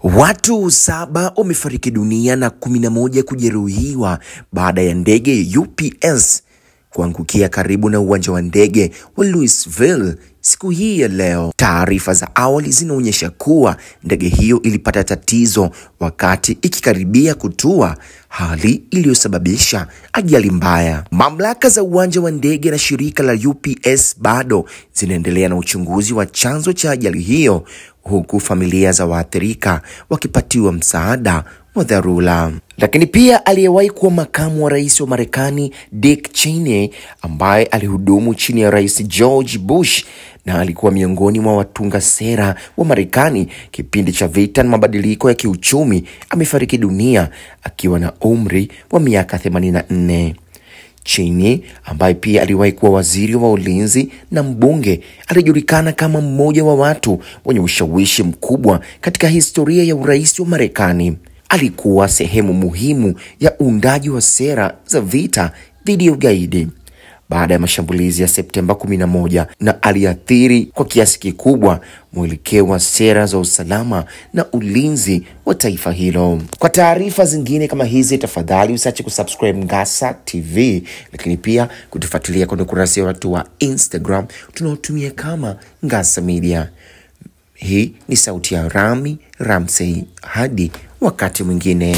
Watu 7 wamefariki dunia na 11 kujeruhiwa baada ya ndege UPS kuangukia karibu na uwanja wa ndege wa Louisville siku hii ya leo. Taarifa za awali zinaonyesha kuwa ndege hiyo ilipata tatizo wakati ikikaribia kutua, hali iliyosababisha ajali mbaya. Mamlaka za uwanja wa ndege na shirika la UPS bado zinaendelea na uchunguzi wa chanzo cha ajali hiyo, huku familia za waathirika wakipatiwa msaada wa dharura. Lakini pia aliyewahi kuwa makamu wa rais wa Marekani Dick Cheney, ambaye alihudumu chini ya Rais George Bush na alikuwa miongoni mwa watunga sera wa Marekani kipindi cha vita na mabadiliko ya kiuchumi, amefariki dunia akiwa na umri wa miaka 84. Cheney, ambaye pia aliwahi kuwa waziri wa ulinzi na mbunge, alijulikana kama mmoja wa watu wenye ushawishi mkubwa katika historia ya urais wa Marekani. Alikuwa sehemu muhimu ya uundaji wa sera za vita dhidi ya ugaidi baada ya mashambulizi ya Septemba 11 na aliathiri kwa kiasi kikubwa mwelekeo wa sera za usalama na ulinzi wa taifa hilo. Kwa taarifa zingine kama hizi, tafadhali usiache kusubscribe Ngasa TV, lakini pia kutufuatilia kwenye kurasa wetu wa Instagram tunaotumia kama Ngasa Media. Hii ni sauti ya Rami Ramsey, hadi wakati mwingine.